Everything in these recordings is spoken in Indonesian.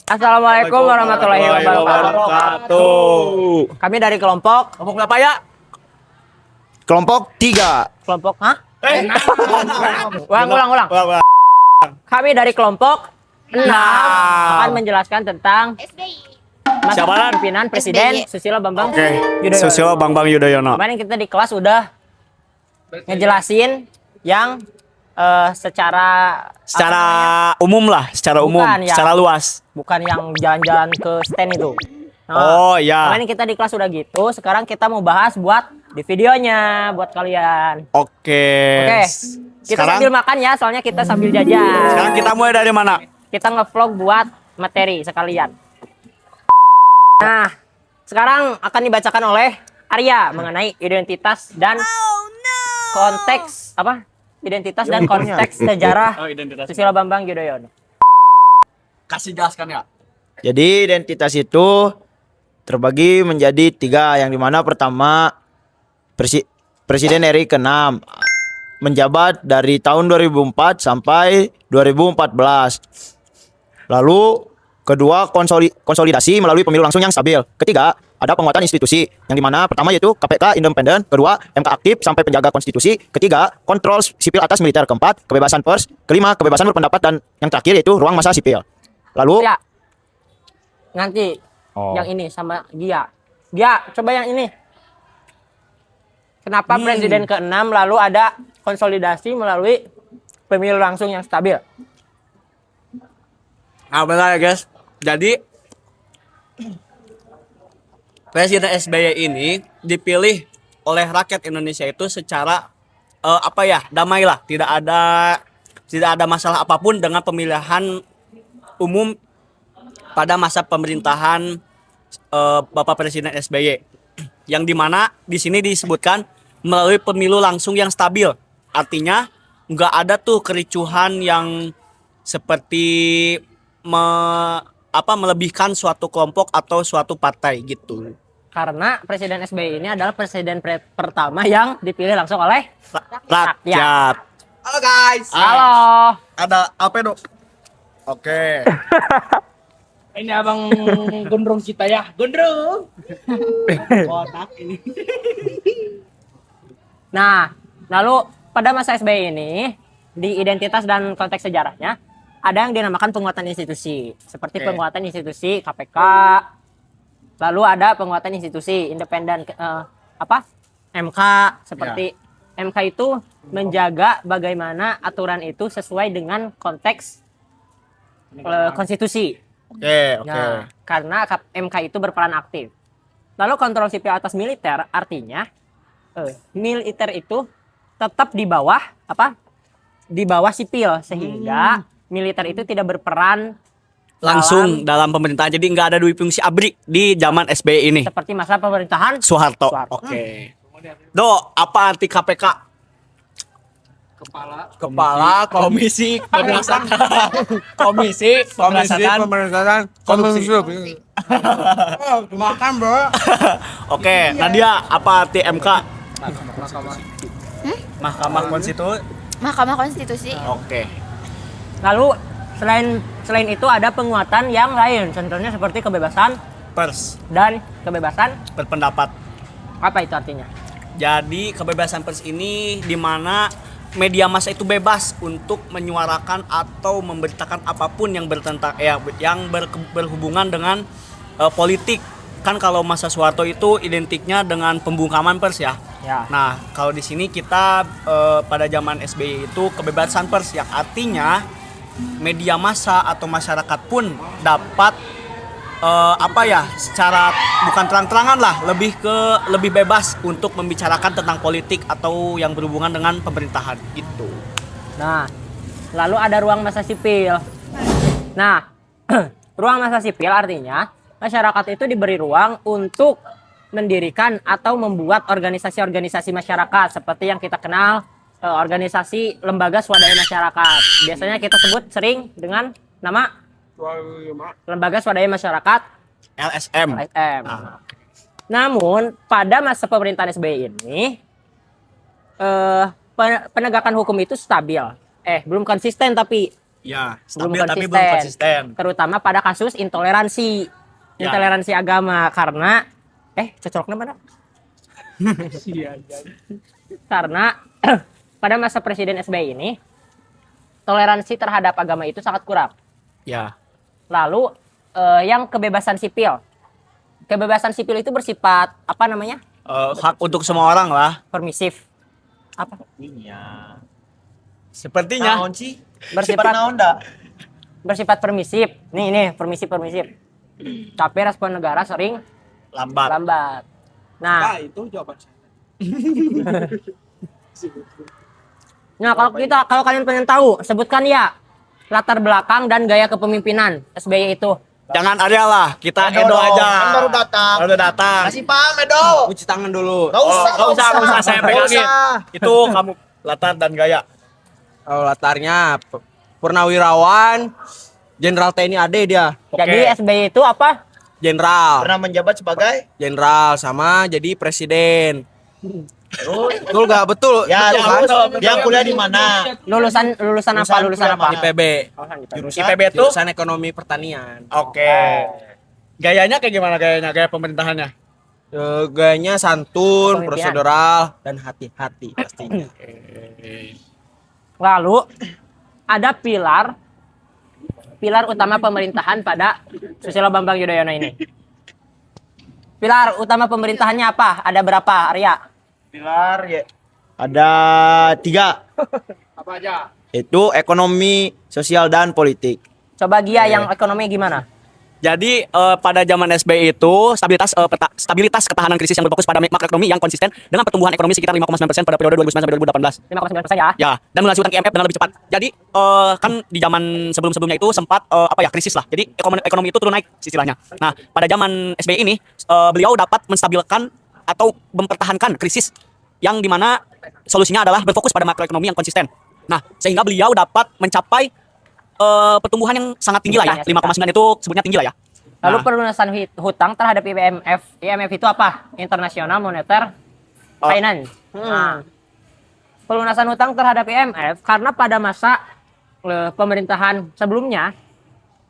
Assalamualaikum warahmatullahi wabarakatuh. Kami dari kelompok Apa ya? Kelompok 3. kelompok ulang. Kami dari kelompok 6 akan menjelaskan tentang masa Siapa? kepemimpinan Presiden Susilo Bambang Yudhoyono. Susilo Bambang Yudhoyono. Kemarin kita di kelas udah ngejelasin yang secara umum lah, secara umum, Bukan, ya. secara luas. bukan yang jalan-jalan ke stand itu. Oh, ya. Kemarin kita di kelas udah gitu, sekarang kita mau bahas buat di videonya buat kalian. Oke. Oke. Kita sambil makan ya, soalnya kita sambil jajan. Sekarang kita mulai dari mana? Kita ngevlog buat materi sekalian. Nah, sekarang akan dibacakan oleh Arya mengenai identitas dan konteks apa? Identitas dan konteks sejarah Susilo Bambang Yudhoyono. Kasih jelaskan ya. Jadi identitas itu terbagi menjadi 3, yang dimana pertama Presiden RI ke-6 menjabat dari tahun 2004 sampai 2014. Lalu kedua konsolidasi melalui pemilu langsung yang stabil. Ketiga, ada penguatan institusi, yang dimana pertama yaitu KPK independen, kedua MK aktif sampai penjaga konstitusi, ketiga kontrol sipil atas militer, keempat kebebasan pers, kelima kebebasan berpendapat, dan yang terakhir yaitu ruang massa sipil. Lalu Ya. Nanti yang ini sama Gia. Gia, coba yang ini. Kenapa Presiden ke-6 lalu ada konsolidasi melalui pemilu langsung yang stabil? Nah, benar ya guys. Jadi Presiden SBY ini dipilih oleh rakyat Indonesia itu secara damai lah. Tidak ada masalah apapun dengan pemilihan umum pada masa pemerintahan Bapak Presiden SBY. Yang dimana di sini disebutkan melalui pemilu langsung yang stabil. Artinya nggak ada tuh kericuhan yang seperti melebihkan suatu kelompok atau suatu partai gitu. Karena Presiden SBY ini adalah presiden pertama yang dipilih langsung oleh Rakyat. Halo guys. Halo. Ada apa dok? Oke. Ini abang gondrong kita ya, gondrong. Kotak ini. Nah, lalu pada masa SBY ini di identitas dan konteks sejarahnya ada yang dinamakan penguatan institusi, seperti penguatan institusi KPK. Lalu ada penguatan institusi independen MK, seperti MK itu menjaga bagaimana aturan itu sesuai dengan konteks konstitusi. Oke. Nah, karena MK itu berperan aktif. Lalu kontrol sipil atas militer artinya militer itu tetap di bawah di bawah sipil, sehingga militer itu tidak berperan Langsung dalam pemerintahan, jadi nggak ada dui fungsi ABRI di zaman SBY ini. seperti masa pemerintahan Soeharto. Soeharto. Oke. Do, apa arti KPK? Kepala Komisi Pemerintahan korupsi. Makan bro. Oke, Nadia, apa arti MK? Mahkamah Konstitusi. Mahkamah Konstitusi. Oke. Lalu selain itu ada penguatan yang lain, contohnya seperti kebebasan Pers, dan kebebasan berpendapat. apa itu artinya? Jadi kebebasan pers ini di mana media massa itu bebas untuk menyuarakan atau memberitakan apapun yang berhubungan dengan politik. Kan kalau masa Soeharto itu identiknya dengan pembungkaman pers ya. Ya. Nah, kalau di sini kita pada zaman SBY itu kebebasan pers, yang artinya media massa atau masyarakat pun dapat secara bukan terang-terangan lah, lebih bebas untuk membicarakan tentang politik atau yang berhubungan dengan pemerintahan gitu. Nah, lalu ada ruang massa sipil. Nah, ruang massa sipil artinya masyarakat itu diberi ruang untuk mendirikan atau membuat organisasi-organisasi masyarakat seperti yang kita kenal organisasi lembaga swadaya masyarakat. Biasanya kita sebut sering dengan nama lembaga swadaya masyarakat LSM. Namun pada masa pemerintahan SBY ini penegakan hukum itu stabil. Belum konsisten tapi Ya, belum stabil tapi belum konsisten. Terutama pada kasus intoleransi. Ya. Intoleransi agama karena cocoknya mana? Karena pada masa Presiden SBY ini toleransi terhadap agama itu sangat kurang. Ya. Lalu yang kebebasan sipil. Kebebasan sipil itu bersifat apa namanya? Hak untuk semua orang lah. Permisif. Apa? Sepertinya. Naon sih? Bersifat naon dah? bersifat permisif. Nih, permisif. Tapi respon negara sering lambat. Nah, itu jawaban saya. nah kalau kalian pengen tahu, sebutkan ya latar belakang dan gaya kepemimpinan SBY itu. Jangan Arya lah, kita Edo aja. Kan baru datang. Baru datang. Kasih paham Edo. Cuci tangan dulu. Gak usah, Nggak usah saya Nggak pegangin. usah. Itu kamu latar dan gaya. Oh, latarnya purnawirawan, Jenderal TNI AD dia. Jadi SBY itu apa? Jenderal. Pernah menjabat sebagai? Jenderal sama jadi presiden. Betul gak? Betul. Ya, Betul, terus kan? dia kuliah di mana? Lulusan apa? Lulusan apa? IPB. Jurusan? IPB tuh? Jurusan ekonomi pertanian. Oke. Gayanya kayak gimana gayanya? Gaya pemerintahannya? Gayanya santun, Kepemimpinan. prosedural, dan hati-hati pastinya. Lalu ada pilar utama pemerintahan pada Susilo Bambang Yudhoyono ini. Pilar utama pemerintahannya apa? Ada berapa, Arya? Pilar ya. Ada 3. Apa aja? Itu ekonomi, sosial, dan politik. Coba Gia yang ekonomi gimana? Jadi pada zaman SBY itu stabilitas ketahanan krisis yang berfokus pada makroekonomi yang konsisten dengan pertumbuhan ekonomi sekitar 5,9% pada periode 2009 sampai 2018. 5,9% ya. Ya, dan melunasi utang IMF dengan lebih cepat. Jadi kan di zaman sebelum-sebelumnya itu sempat krisis lah. Jadi ekonomi itu turun naik istilahnya. Nah, pada zaman SBY ini beliau dapat menstabilkan atau mempertahankan krisis yang dimana solusinya adalah berfokus pada makroekonomi yang konsisten. Nah, sehingga beliau dapat mencapai pertumbuhan yang sangat tinggi lah ya. 5,9 itu sebutnya tinggi lah ya. Lalu Nah, pelunasan hutang terhadap IMF. IMF itu apa? International Moneter Finance. Pelunasan hutang terhadap IMF karena pada masa pemerintahan sebelumnya,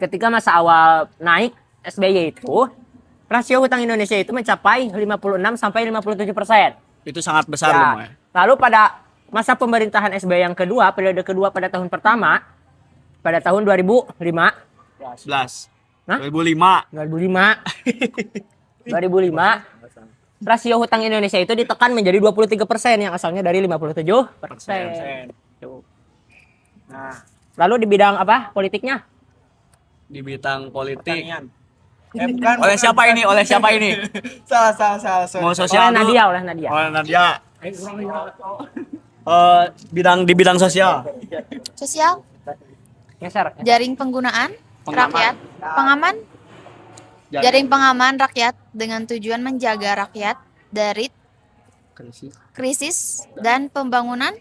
ketika masa awal naik SBY itu, rasio hutang Indonesia itu mencapai 56 sampai 57%. itu sangat besar Ya. lumayan. Lalu pada masa pemerintahan SBY yang kedua, periode kedua pada tahun pertama, pada tahun 2005, 11. Hah? 2005. 2005, rasio hutang Indonesia itu ditekan menjadi 23% yang asalnya dari 57%. Nah, lalu di bidang apa? Politiknya? Di bidang politik. Bukan, Oleh siapa ini? Oleh siapa ini? Salah. Mau sosial Oleh dulu? Nadia, oleh Nadia. Oleh Nadia. Di bidang sosial. Sosial, Geser. jaring penggunaan rakyat, pengaman, jaring pengaman rakyat dengan tujuan menjaga rakyat dari krisis dan pembangunan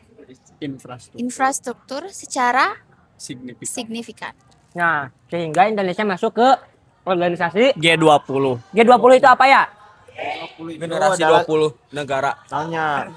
infrastruktur secara signifikan. Nah, sehingga Indonesia masuk ke organisasi G20. G20 itu apa ya? Generasi adalah- 20 negara. Tanya.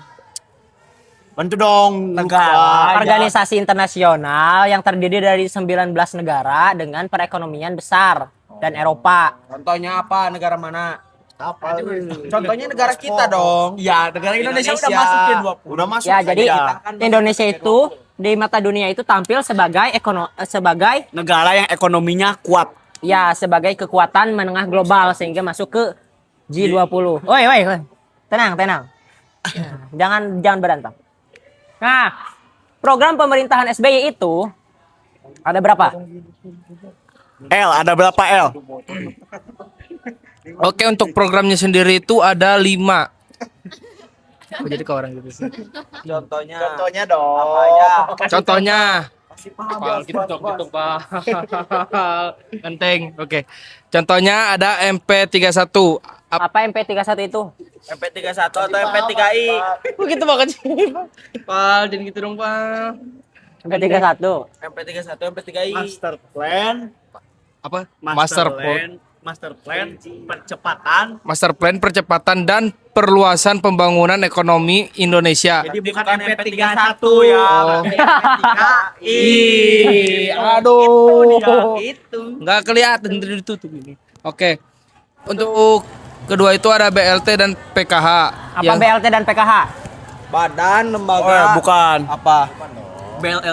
Bantu dong. Negara. Organisasi internasional yang terdiri dari 19 negara dengan perekonomian besar dan Eropa. Contohnya apa? Negara mana? Apa? Contohnya negara kita dong. Ya, negara Indonesia udah Indonesia. masuk G20. Udah masuk. Ya, jadi aja. Indonesia itu di mata dunia itu tampil sebagai sebagai Negara yang ekonominya kuat. ya sebagai kekuatan menengah global sehingga masuk ke G20. Woi. Tenang. Jangan berantem. Nah, program pemerintahan SBY itu ada berapa? L, ada berapa L? Oke, untuk programnya sendiri itu ada 5. Kok jadi ke orang gitu sih? Contohnya dong. Contohnya gitu Pak. Enteng. Oke. Contohnya ada MP31. Apa MP31 itu? MP31 atau MP3I? Begitu banget sih. Pak, jangan gitu dong, Pak. MP31. MP31, MP3I. Master Plan. Apa? Master Plan Master Plan Percepatan dan Perluasan Pembangunan Ekonomi Indonesia. Jadi bukan MP31 ya. Oh. Aduh. Nggak kelihatan dari ditutup ini. Oke. Untuk kedua itu ada BLT dan PKH. Apa BLT dan PKH? Badan lembaga. Bukan. Apa?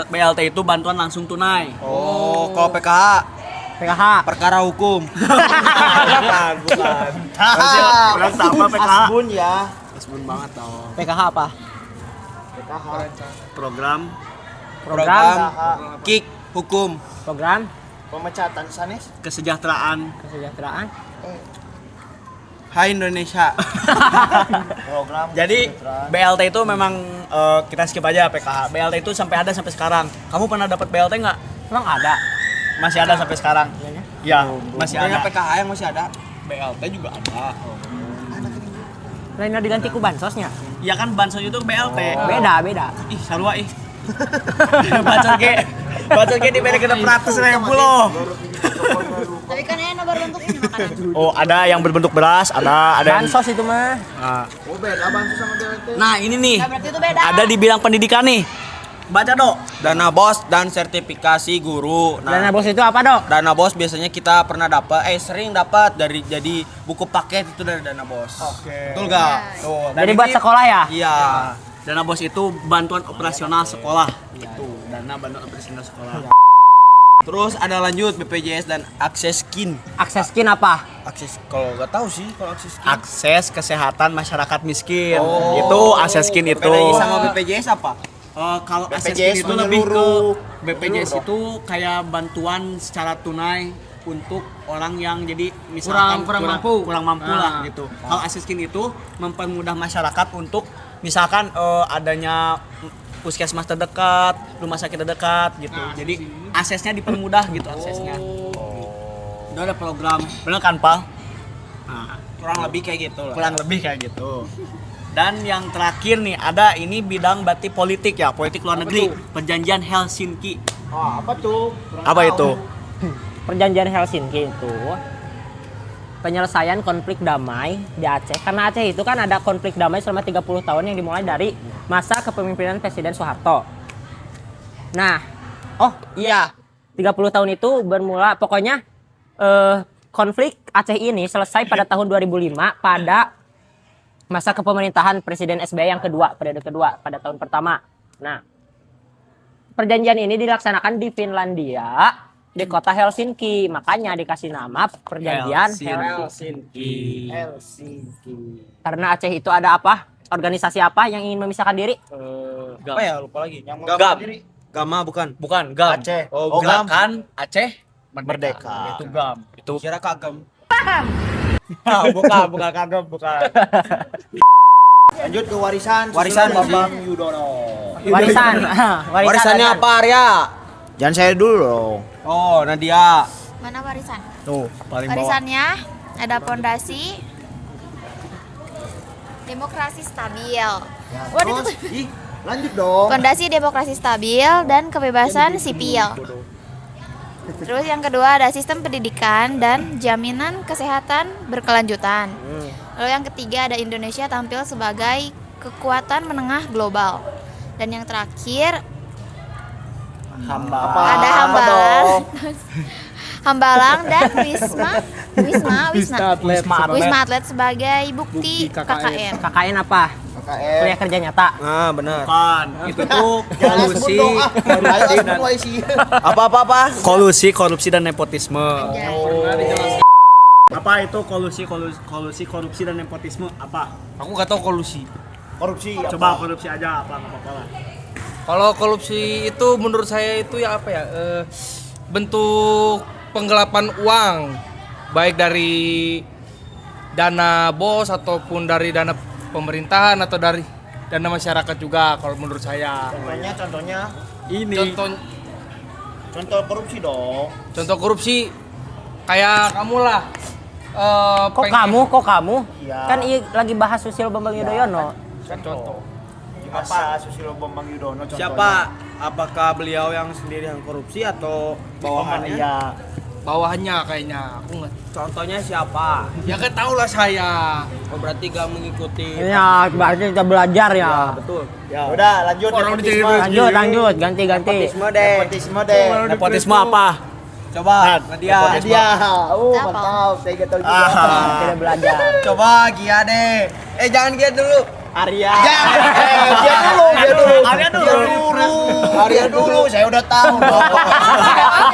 BLT itu bantuan langsung tunai. Oh, kalau PKH PKH. perkara hukum. Bukan. Kurang sama PKH. Asbun ya. Asbun banget dong. PKH apa? Program Program. Kick hukum. Program Pemecatan sanes. kesejahteraan. kesejahteraan. Hai Indonesia. Program. Jadi BLT itu memang kita skip aja PKH. BLT itu sampai ada sampai sekarang. Kamu pernah dapat BLT nggak? Emang ada? Masih ada sampai sekarang. Ya, masih Banyak ada. PKH yang masih ada. BLT juga ada. Lainnya diganti ku bansosnya. Ya kan bansos itu BLT. Beda. Ih, sarua ih. Bacot ge diberi ke 100.000 loh. Tapi kan enak berbentuk ini makanan. Oh, ada yang berbentuk beras, ada yang Bansos itu mah. Nah, ini nih. Nah, berarti itu beda. Ada di bidang pendidikan nih. Baca, Dok. Dana BOS dan sertifikasi guru. Dana bos itu apa, Dok? Dana BOS biasanya kita pernah dapat, sering dapat dari jadi buku paket itu dari Dana BOS. Oke. Betul gak? Tuh. Jadi buat sekolah ya? Iya. Dana BOS itu bantuan operasional sekolah. Itu, dana bantuan operasional sekolah. Terus ada lanjut BPJS dan akses kin. Akses skin apa? Akses kalau nggak tahu sih kalau akses kin. Akses kesehatan masyarakat miskin. Oh. Itu akses kin itu. Bedanya sama BPJS apa? Kalau akses BPJS kin itu lebih ke menyeluruh. BPJS itu kayak bantuan secara tunai untuk orang yang jadi misalkan kurang mampu lah gitu. Kalau akses kin itu mempermudah masyarakat untuk misalkan adanya puskesmas terdekat, rumah sakit terdekat gitu. Jadi aksesnya dipermudah gitu aksesnya. Itu ada program, bener kan, Pal? Nah, Kurang lebih kayak gitu lah. kurang lebih kayak gitu. Dan yang terakhir nih ada ini bidang berarti politik ya, politik luar negeri, perjanjian Helsinki. Oh, apa tuh? Apa itu? Perjanjian Helsinki itu penyelesaian konflik damai di Aceh. Karena Aceh itu kan ada konflik damai selama 30 tahun yang dimulai dari masa kepemimpinan Presiden Soeharto. Nah, oh iya, 30 tahun itu bermula pokoknya konflik Aceh ini selesai pada tahun 2005 pada masa kepemerintahan Presiden SBY yang kedua, periode kedua pada tahun pertama. Nah, perjanjian ini dilaksanakan di Finlandia di kota Helsinki, makanya dikasih nama perjanjian Helsinki. Karena Aceh itu ada apa? Organisasi apa yang ingin memisahkan diri? Apa ya? Lupa lagi. GAM. Gama bukan. Bukan GAM. Aceh. Oh, Gerakan Aceh Merdeka. Itu GAM. Itu Kira kagam. bukan kagam, bukan. Lanjut ke warisan. Warisan Susilo sih. Bambang Yudhoyono. Warisan. Warisannya apa, Arya? Jangan saya dulu dong. Oh, Nadia. Mana warisan? Tuh, Paling bawah. Warisannya ada pondasi demokrasi stabil. Waduh, itu tuh. Ih, lanjut dong. Fondasi demokrasi stabil dan kebebasan sipil. Terus yang kedua ada sistem pendidikan dan jaminan kesehatan berkelanjutan. Lalu yang ketiga ada Indonesia tampil sebagai kekuatan menengah global. Dan yang terakhir ada Hambalang. Hambalang dan Wisma Atlet sebagai bukti KKN. KKN apa? Kuliah kerja nyata. Nah, benar. Bukan. Itu tuh kolusi, Ayo dan isi. Apa? kolusi, korupsi dan nepotisme. Anjay. Apa itu kolusi, korupsi dan nepotisme? Apa? Aku nggak tahu kolusi. Korupsi. Coba korupsi aja apa nggak apa-apa lah. Kalau korupsi itu menurut saya itu ya apa ya? Bentuk penggelapan uang baik dari dana BOS ataupun dari dana pemerintahan atau dari dana masyarakat juga kalau menurut saya. Contohnya Ini contoh korupsi dong. Contoh korupsi kayak kamu lah. Kok kamu? Iya. Kan lagi bahas Susilo Bambang Yudhoyono. Contoh. Apa Susilo Bambang Yudhoyono contohnya? Siapa? Apakah beliau yang sendiri yang korupsi atau bawahannya? Iya. bawahnya kayaknya. Aku nggak. Contohnya siapa? Ya kan tahu lah saya. Oh, berarti gak mengikuti. Ya, berarti kita belajar ya. Betul. Ya udah lanjut Orang nepotisme. Lanjut, ganti. Nepotisme deh. Nepotisme deh. Nepotisme apa? Coba, Nadia. Nadia. Apa? Mantap. Saya gak tahu juga. Kita belajar. Coba Gia deh. Jangan Gia dulu. Arya. Dia dulu. Arya dulu. Saya udah tahu.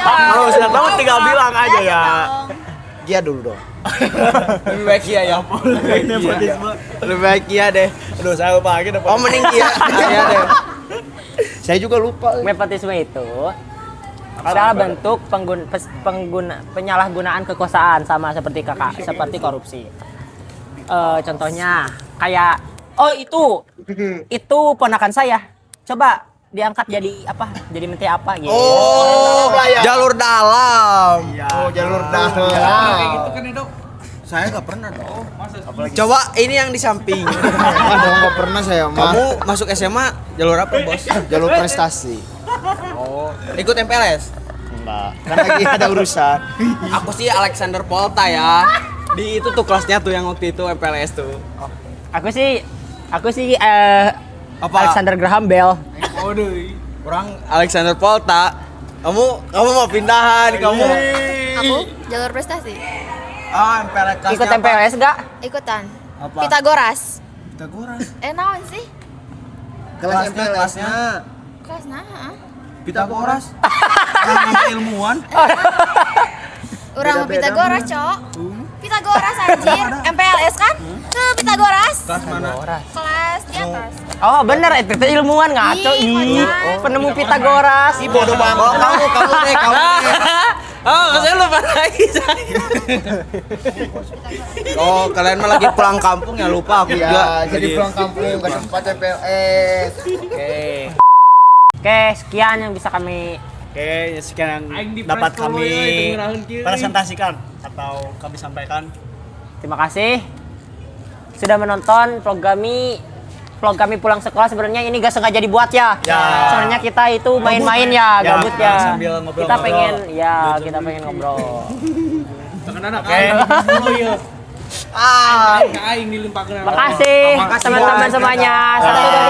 Kalau sudah tahu tinggal bilang aja ya. Dia dulu dong. Lebih baik Gia ya. Lebih baik Gia deh. Aduh, saya lupa lagi Oh, mending Gia. Gia deh. Saya juga lupa. Nepotisme itu adalah bentuk penyalahgunaan kekuasaan sama seperti seperti korupsi. Contohnya kayak itu ponakan saya. Coba diangkat jadi apa? Jadi menteri apa gitu. Oh, jalur dalam. Oh, jalur dalam. Kayak gitu kan Dok. Saya gak pernah dong. Coba ini yang di samping. Aduh, nggak pernah saya mah. Kamu masuk SMA jalur apa, Bos? Jalur prestasi. Oh, ikut MPLS. Enggak. Kan lagi ada urusan. Aku sih Alexander Polta ya. Di itu tuh kelasnya tuh yang waktu itu MPLS tuh. Aku sih Apa? Alexander Graham Bell. Orang Alexander Polta. Kamu mau pindahan, kamu. Aku jalur prestasi. Ah, MPLS kelasnya Ikut apa? MPLS gak? Ikutan. Apa? Pitagoras. Pitagoras. Naon sih? Kelasnya. Kelas nah. Pitagoras. Ilmuwan. Urang mah Pitagoras, Cok. Pitagoras anjir. MPLS kan? Tuh Pitagoras. Kelas mana? Kelas di atas. Oh bener, itu teh ilmuwan ngaco. Ih, Ih, konyol. penemu Pitagoras. Bodoh banget. Oh, kamu deh. Oh, saya lupa lagi saya. Oh, kalian mah lagi pulang kampung ya lupa aku juga. Ya, jadi pulang kampung ke tempat TPS. Oke, sekian yang bisa kami Oke, sekian Aing di yang dapat press call kami ya, itu ngerahin kiri. presentasikan atau kami sampaikan. terima kasih sudah menonton vlog kami pulang sekolah. Sebenarnya ini gak sengaja dibuat ya. Sebenarnya kita itu main-main ya, gabut ya. sambil ngobrol-ngobrol. Kita pengen ngobrol. Anak aing dulu ya. Aing dilimpahkeun. Makasih teman-teman semuanya. Satu, dua,